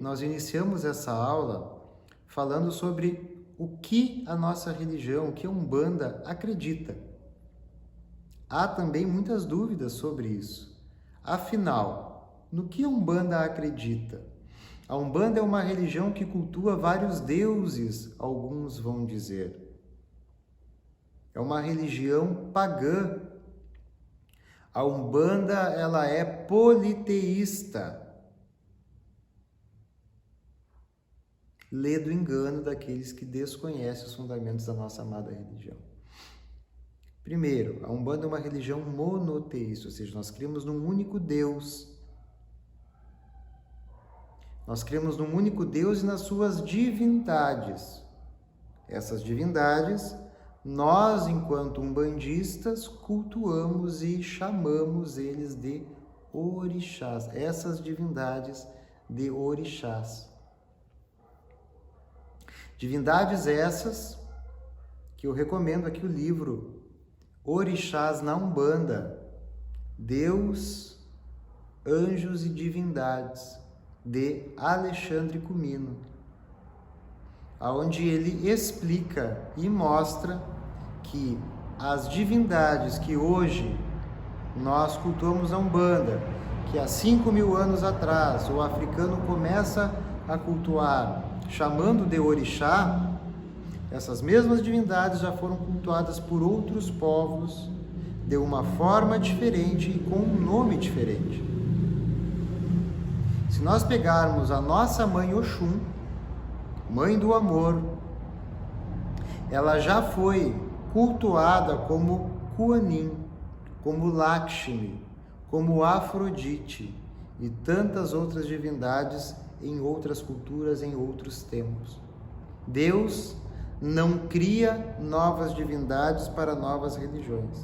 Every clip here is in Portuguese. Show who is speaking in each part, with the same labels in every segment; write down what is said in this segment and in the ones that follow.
Speaker 1: nós iniciamos essa aula falando sobre o que a nossa religião, o que a Umbanda acredita. Há também muitas dúvidas sobre isso. Afinal, no que a Umbanda acredita? A Umbanda é uma religião que cultua vários deuses, alguns vão dizer. É uma religião pagã. A Umbanda, ela é politeísta. Lê do engano daqueles que desconhecem os fundamentos da nossa amada religião. Primeiro, a Umbanda é uma religião monoteísta, ou seja, nós cremos num único Deus. Nós cremos num único Deus e nas suas divindades. Essas divindades, nós, enquanto umbandistas, cultuamos e chamamos eles de orixás. Essas divindades de orixás. Divindades essas que eu recomendo aqui o livro Orixás na Umbanda, Deus, Anjos e Divindades, de Alexandre Comino, onde ele explica e mostra que as divindades que hoje nós cultuamos na Umbanda, que há 5.000 anos atrás o africano começa a cultuar chamando de orixá, essas mesmas divindades já foram cultuadas por outros povos de uma forma diferente e com um nome diferente. Se nós pegarmos a nossa mãe Oxum, mãe do amor, ela já foi cultuada como Kuanin, como Lakshmi, como Afrodite e tantas outras divindades em outras culturas, em outros tempos. Deus não cria novas divindades para novas religiões.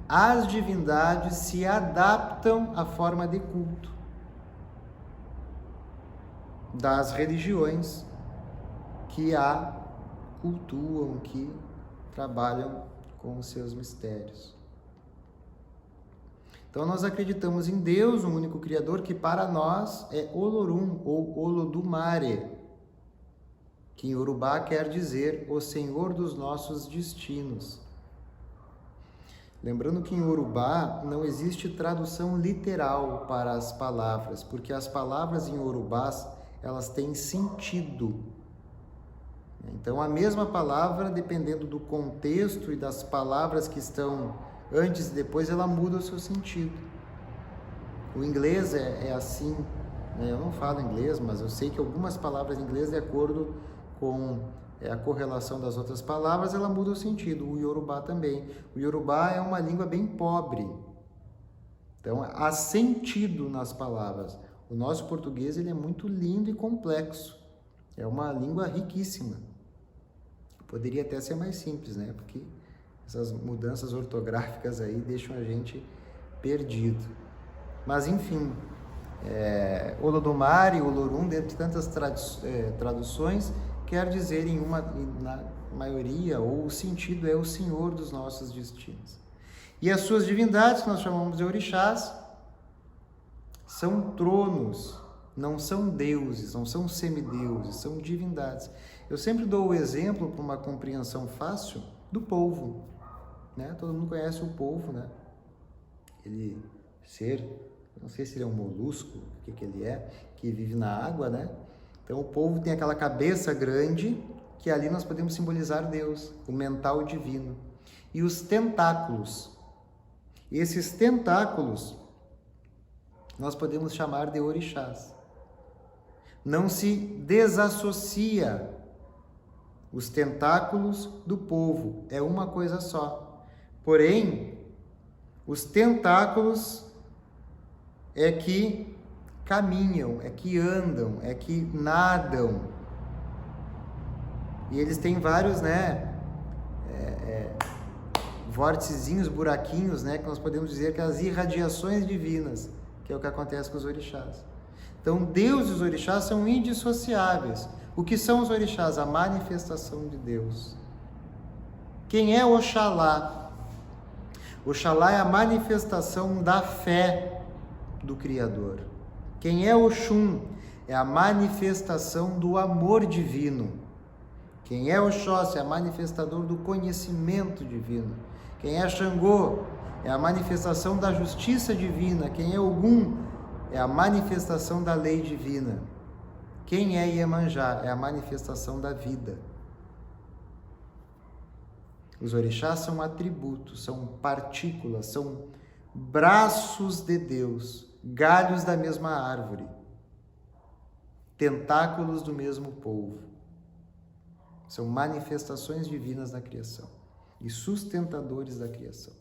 Speaker 1: As divindades se adaptam à forma de culto das religiões que a cultuam, que trabalham com os seus mistérios. Então nós acreditamos em Deus, um único Criador, que para nós é Olorum ou Olodumare, que em Yorubá quer dizer o Senhor dos nossos destinos. Lembrando que em Yorubá não existe tradução literal para as palavras, porque as palavras em Yorubá, elas têm sentido. Então a mesma palavra, dependendo do contexto e das palavras que estão antes e depois, ela muda o seu sentido. O inglês é assim, né? Eu não falo inglês, mas eu sei que algumas palavras em inglês, de acordo com a correlação das outras palavras, ela muda o sentido. O Yorubá também. O Yorubá é uma língua bem pobre. Então, há sentido nas palavras. O nosso português, ele é muito lindo e complexo. É uma língua riquíssima. Poderia até ser mais simples, né? Porque essas mudanças ortográficas aí deixam a gente perdido. Mas, enfim, Olodumare, Olorum, dentre tantas traduções, quer dizer na maioria, ou o sentido é o Senhor dos nossos destinos. E as suas divindades, que nós chamamos de orixás, são tronos, não são deuses, não são semideuses, são divindades. Eu sempre dou o exemplo, para uma compreensão fácil, do polvo. Né? Todo mundo conhece o polvo, né? Ele não sei se ele é um molusco, o que ele é, que vive na água, né? Então o polvo tem aquela cabeça grande, que ali nós podemos simbolizar Deus, o mental divino. E os tentáculos. Esses tentáculos nós podemos chamar de orixás. Não se desassocia os tentáculos do polvo, é uma coisa só. Porém, os tentáculos é que caminham, é que andam, é que nadam. E eles têm vários, vórticezinhos, buraquinhos, né, que nós podemos dizer que as irradiações divinas, que é o que acontece com os orixás. Então, Deus e os orixás são indissociáveis. O que são os orixás? A manifestação de Deus. Quem é Oxalá? Oxalá é a manifestação da fé do Criador. Quem é Oxum? é a manifestação do amor divino. Quem é Oxóssi é manifestador do conhecimento divino. Quem é Xangô é a manifestação da justiça divina. Quem é Ogum é a manifestação da lei divina. Quem é Iemanjá é a manifestação da vida. Os orixás são atributos, são partículas, são braços de Deus, galhos da mesma árvore, tentáculos do mesmo polvo. São manifestações divinas da criação e sustentadores da criação.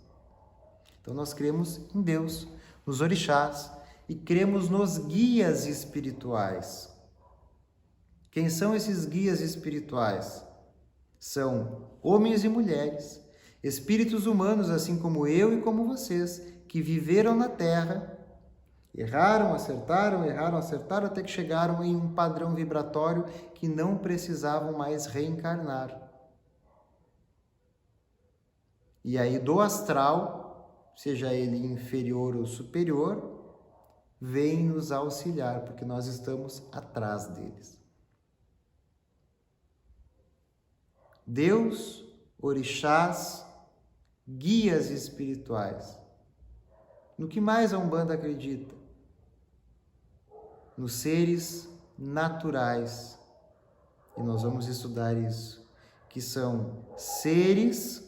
Speaker 1: Então nós cremos em Deus, nos orixás, e cremos nos guias espirituais. Quem são esses guias espirituais? São homens e mulheres, espíritos humanos, assim como eu e como vocês, que viveram na Terra, erraram, acertaram, até que chegaram em um padrão vibratório que não precisavam mais reencarnar. E aí do astral, seja ele inferior ou superior, vem nos auxiliar, porque nós estamos atrás deles. Deus, orixás, guias espirituais. No que mais a Umbanda acredita? Nos seres naturais. E nós vamos estudar isso, que são seres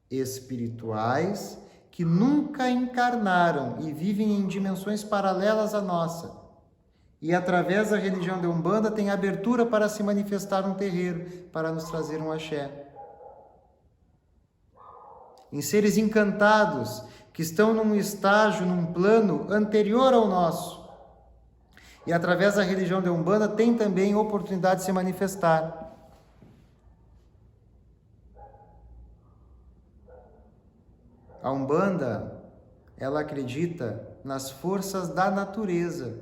Speaker 1: espirituais que nunca encarnaram e vivem em dimensões paralelas à nossa. E através da religião de Umbanda tem abertura para se manifestar um terreiro, para nos trazer um axé. Em seres encantados, que estão num estágio, num plano anterior ao nosso. E através da religião de Umbanda tem também oportunidade de se manifestar. A Umbanda, ela acredita nas forças da natureza.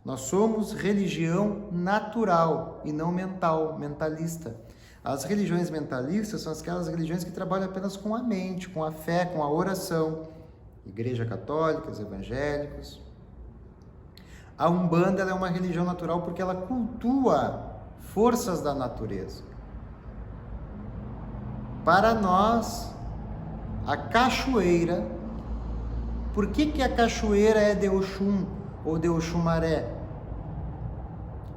Speaker 1: Nós somos religião natural e não mental, mentalista. As religiões mentalistas são aquelas religiões que trabalham apenas com a mente, com a fé, com a oração. Igreja católica, os evangélicos. A Umbanda ela é uma religião natural porque ela cultua forças da natureza. Para nós, a cachoeira, por que a cachoeira é de Oxum ou de Oxumaré?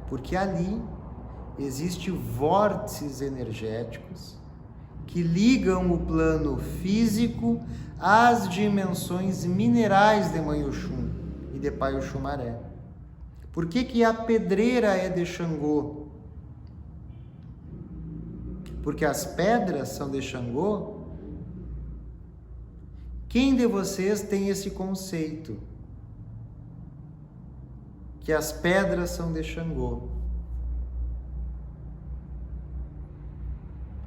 Speaker 1: Porque ali existem vórtices energéticos que ligam o plano físico às dimensões minerais de Mãe Oxum e de Pai Oxumaré. Por que a pedreira é de Xangô? Porque as pedras são de Xangô? Quem de vocês tem esse conceito? Que as pedras são de Xangô?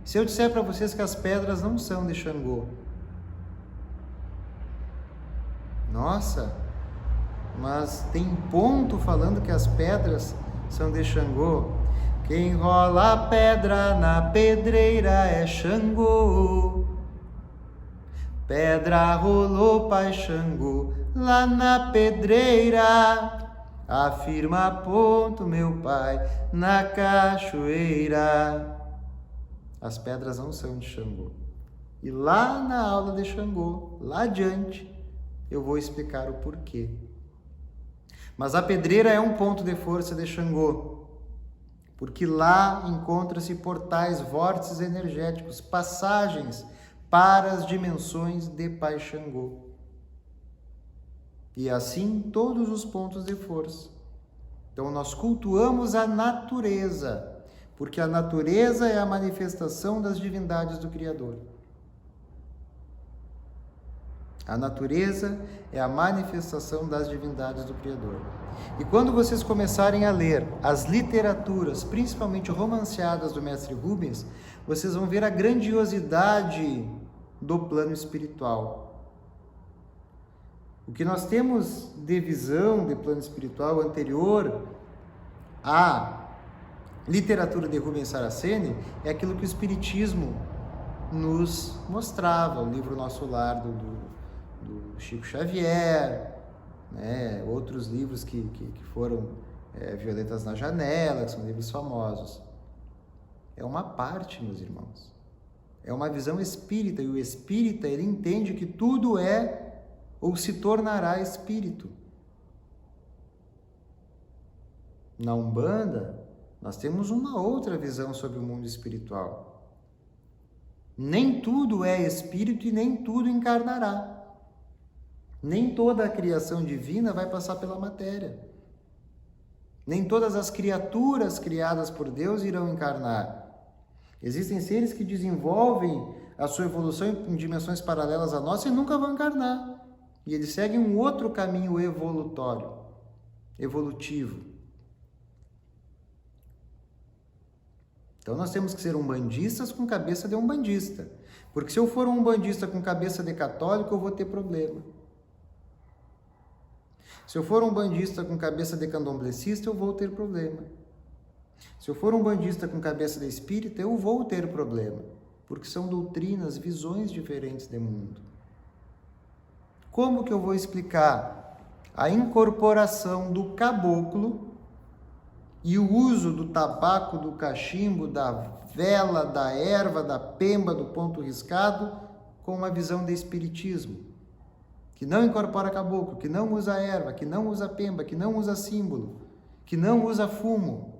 Speaker 1: Se eu disser para vocês que as pedras não são de Xangô, nossa, mas tem ponto falando que as pedras são de Xangô. Quem rola a pedra na pedreira é Xangô. Pedra rolou Pai Xangô lá na pedreira. Afirma ponto meu pai na cachoeira. As pedras não são de Xangô. E lá na aula de Xangô, lá adiante, eu vou explicar o porquê. Mas a pedreira é um ponto de força de Xangô, porque lá encontram-se portais, vórtices energéticos, passagens para as dimensões de Pai Xangô. E assim todos os pontos de força. Então nós cultuamos a natureza, porque a natureza é a manifestação das divindades do Criador. A natureza é a manifestação das divindades do Criador. E quando vocês começarem a ler as literaturas, principalmente romanceadas do Mestre Rubens, vocês vão ver a grandiosidade do plano espiritual. O que nós temos de visão de plano espiritual anterior à literatura de Rubens Saraceni é aquilo que o Espiritismo nos mostrava, o livro Nosso Lar do Chico Xavier, né? Outros livros que foram Violetas na Janela, que são livros famosos. É uma parte, meus irmãos. É uma visão espírita, e o espírita, ele entende que tudo é ou se tornará espírito. Na Umbanda, nós temos uma outra visão sobre o mundo espiritual. Nem tudo é espírito e nem tudo encarnará. Nem toda a criação divina vai passar pela matéria. Nem todas as criaturas criadas por Deus irão encarnar. Existem seres que desenvolvem a sua evolução em dimensões paralelas à nossa e nunca vão encarnar. E eles seguem um outro caminho evolutivo. Então nós temos que ser umbandistas com cabeça de umbandista. Porque se eu for um umbandista com cabeça de católico, eu vou ter problema. Se eu for um umbandista com cabeça de candomblessista, eu vou ter problema. Se eu for um umbandista com cabeça de espírita, eu vou ter problema. Porque são doutrinas, visões diferentes de mundo. Como que eu vou explicar a incorporação do caboclo e o uso do tabaco, do cachimbo, da vela, da erva, da pemba, do ponto riscado, com uma visão de espiritismo, que não incorpora caboclo, que não usa erva, que não usa pemba, que não usa símbolo, que não usa fumo?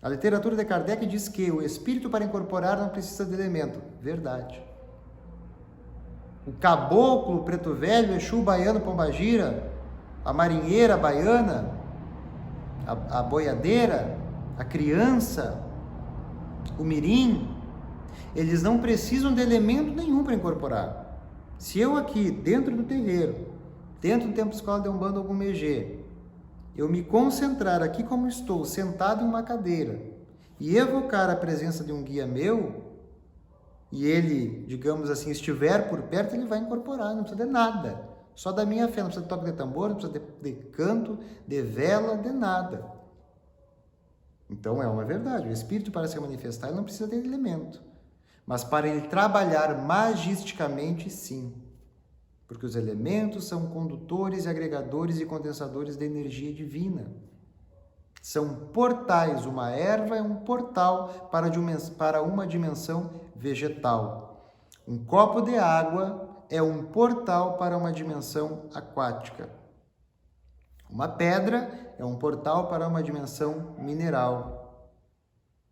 Speaker 1: A literatura de Kardec diz que o espírito para incorporar não precisa de elemento. Verdade. O caboclo, o preto velho, Exu baiano, pombagira, a marinheira baiana, a boiadeira, a criança, o mirim, eles não precisam de elemento nenhum para incorporar. Se eu aqui, dentro do terreiro, dentro do Templo Escola de Umbanda Ogum Megê, eu me concentrar aqui como estou, sentado em uma cadeira, e evocar a presença de um guia meu, e ele, digamos assim, estiver por perto, ele vai incorporar, não precisa de nada. Só da minha fé, não precisa de toque de tambor, não precisa de canto, de vela, de nada. Então é uma verdade, o espírito para se manifestar ele não precisa de elemento. Mas para ele trabalhar magisticamente, sim. Porque os elementos são condutores e agregadores e condensadores da energia divina. São portais, uma erva é um portal para uma dimensão vegetal. Um copo de água é um portal para uma dimensão aquática. Uma pedra é um portal para uma dimensão mineral.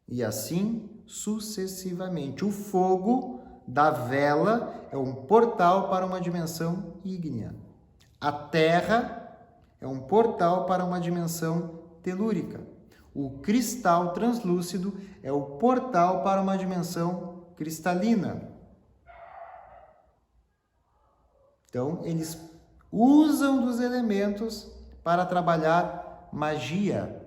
Speaker 1: E assim sucessivamente. O fogo da vela é um portal para uma dimensão ígnea. A terra é um portal para uma dimensão telúrica. O cristal translúcido é o portal para uma dimensão cristalina. Então, eles usam dos elementos para trabalhar magia.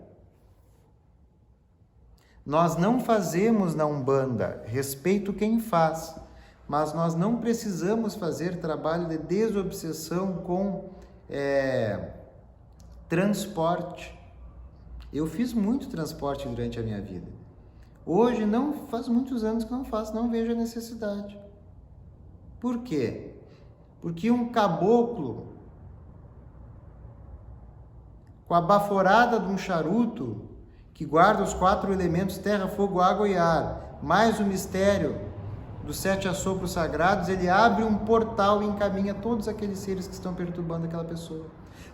Speaker 1: Nós não fazemos na Umbanda, respeito quem faz, mas nós não precisamos fazer trabalho de desobsessão com transporte. Eu fiz muito transporte durante a minha vida. Hoje, não faz muitos anos que não faço, não vejo a necessidade. Por quê? Porque um caboclo, com a baforada de um charuto, que guarda os 4 elementos terra, fogo, água e ar, mais o mistério dos 7 assopros sagrados, ele abre um portal e encaminha todos aqueles seres que estão perturbando aquela pessoa.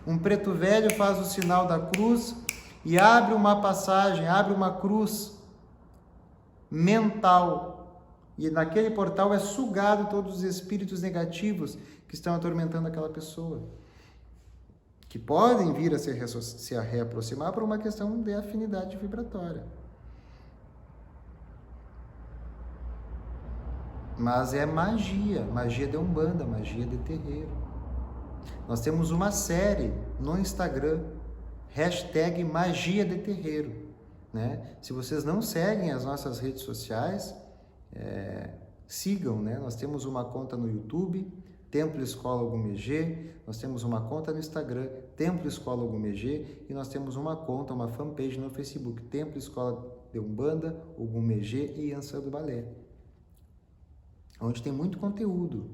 Speaker 1: Um preto velho faz o sinal da cruz e abre uma passagem, abre uma cruz mental. E naquele portal é sugado todos os espíritos negativos que estão atormentando aquela pessoa, que podem vir a se reaproximar por uma questão de afinidade vibratória. Mas é magia, magia de Umbanda, magia de terreiro. Nós temos uma série no Instagram, #magia de terreiro, né? Se vocês não seguem as nossas redes sociais, sigam, né? Nós temos uma conta no YouTube, Templo Escola Ogum Megê, nós temos uma conta no Instagram, Templo Escola Ogum Megê, e nós temos uma conta, uma fanpage no Facebook, Templo Escola de Umbanda, Ogum Megê e Yansan do Balé, onde tem muito conteúdo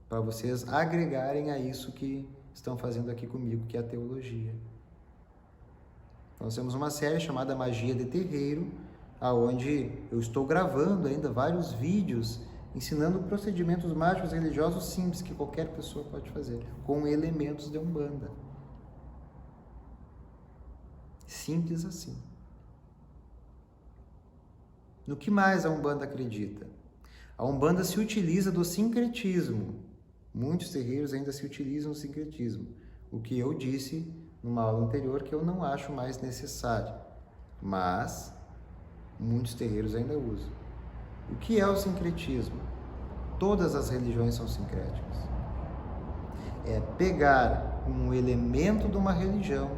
Speaker 1: para vocês agregarem a isso que estão fazendo aqui comigo, que é a teologia. Nós temos uma série chamada Magia de Terreiro, aonde eu estou gravando ainda vários vídeos ensinando procedimentos mágicos religiosos simples que qualquer pessoa pode fazer, com elementos de Umbanda. Simples assim. No que mais a Umbanda acredita? A Umbanda se utiliza do sincretismo. Muitos terreiros ainda se utilizam do sincretismo. O que eu disse numa aula anterior que eu não acho mais necessário. Mas muitos terreiros ainda usam. O que é o sincretismo? Todas as religiões são sincréticas. É pegar um elemento de uma religião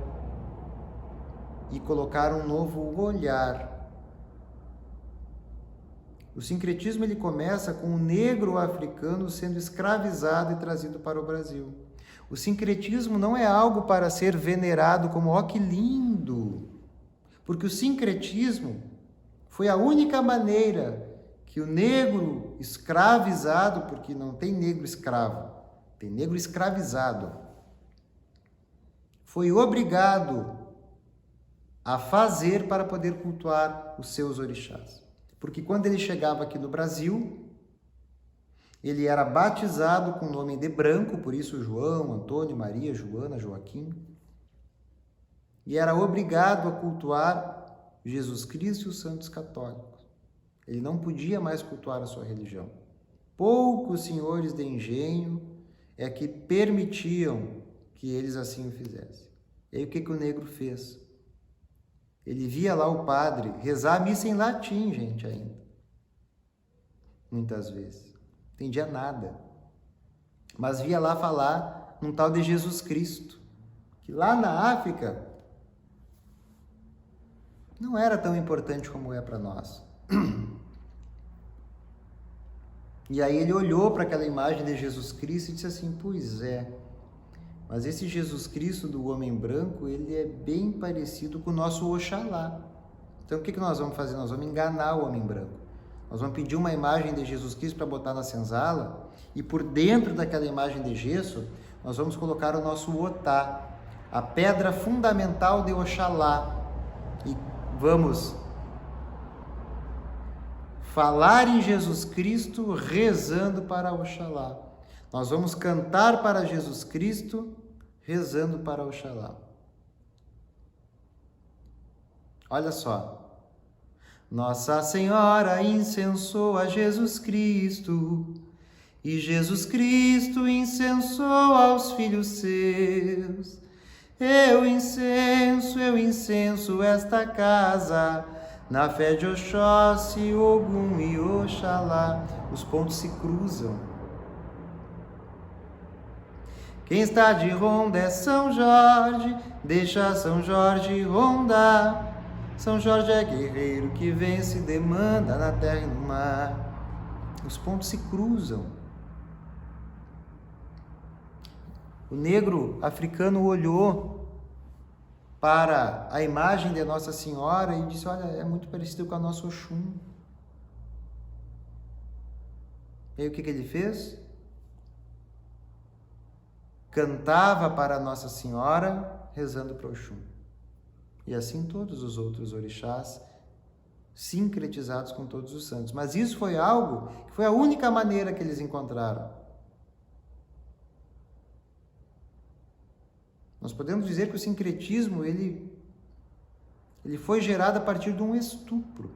Speaker 1: e colocar um novo olhar. O sincretismo ele começa com o negro africano sendo escravizado e trazido para o Brasil. O sincretismo não é algo para ser venerado como, ó, que lindo! Porque o sincretismo foi a única maneira que o negro escravizado, porque não tem negro escravo, tem negro escravizado, foi obrigado a fazer para poder cultuar os seus orixás. Porque quando ele chegava aqui no Brasil, ele era batizado com o nome de branco, por isso João, Antônio, Maria, Joana, Joaquim, e era obrigado a cultuar Jesus Cristo e os santos católicos. Ele não podia mais cultuar a sua religião. Poucos senhores de engenho é que permitiam que eles assim o fizessem. E aí o que o negro fez? Ele via lá o padre rezar a missa em latim, gente, ainda. Muitas vezes. Não entendia nada. Mas via lá falar num tal de Jesus Cristo, que lá na África não era tão importante como é para nós. E aí ele olhou para aquela imagem de Jesus Cristo e disse assim, pois é, mas esse Jesus Cristo do homem branco, ele é bem parecido com o nosso Oxalá. Então o que nós vamos fazer? Nós vamos enganar o homem branco. Nós vamos pedir uma imagem de Jesus Cristo para botar na senzala e por dentro daquela imagem de gesso, nós vamos colocar o nosso Otá, a pedra fundamental de Oxalá. E vamos falar em Jesus Cristo rezando para Oxalá. Nós vamos cantar para Jesus Cristo rezando para Oxalá. Olha só. Nossa Senhora incensou a Jesus Cristo, e Jesus Cristo incensou aos filhos seus. Eu incenso esta casa, na fé de Oxóssi, Ogum e Oxalá. Os pontos se cruzam. Quem está de ronda é São Jorge, deixa São Jorge rondar. São Jorge é guerreiro que vence e demanda na terra e no mar. Os pontos se cruzam. O negro africano olhou para a imagem de Nossa Senhora e disse, olha, é muito parecido com a nossa Oxum. E aí o que ele fez? Cantava para Nossa Senhora, rezando para Oxum. E assim todos os outros orixás, sincretizados com todos os santos. Mas isso foi algo que foi a única maneira que eles encontraram. Nós podemos dizer que o sincretismo, ele foi gerado a partir de um estupro.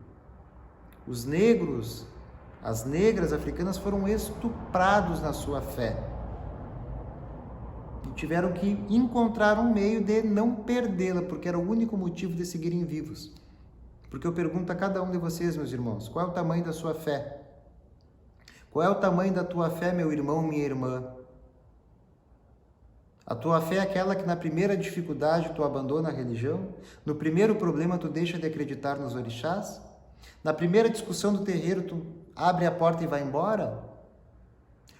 Speaker 1: Os negros, as negras africanas foram estuprados na sua fé. E tiveram que encontrar um meio de não perdê-la, porque era o único motivo de seguirem vivos. Porque eu pergunto a cada um de vocês, meus irmãos, qual é o tamanho da sua fé? Qual é o tamanho da tua fé, meu irmão, minha irmã? A tua fé é aquela que na primeira dificuldade tu abandona a religião? No primeiro problema tu deixa de acreditar nos orixás? Na primeira discussão do terreiro tu abre a porta e vai embora?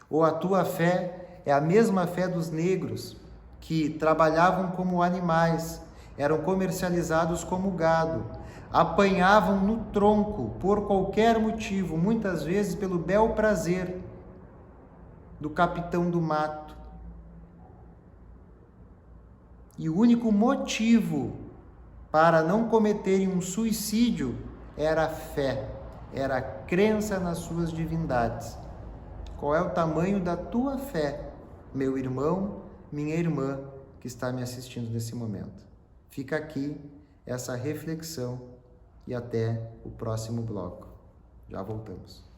Speaker 1: Ou a tua fé é a mesma fé dos negros que trabalhavam como animais, eram comercializados como gado, apanhavam no tronco por qualquer motivo, muitas vezes pelo bel prazer do capitão do mato. E o único motivo para não cometerem um suicídio era a fé, era a crença nas suas divindades. Qual é o tamanho da tua fé, meu irmão, minha irmã, que está me assistindo nesse momento? Fica aqui essa reflexão e até o próximo bloco. Já voltamos.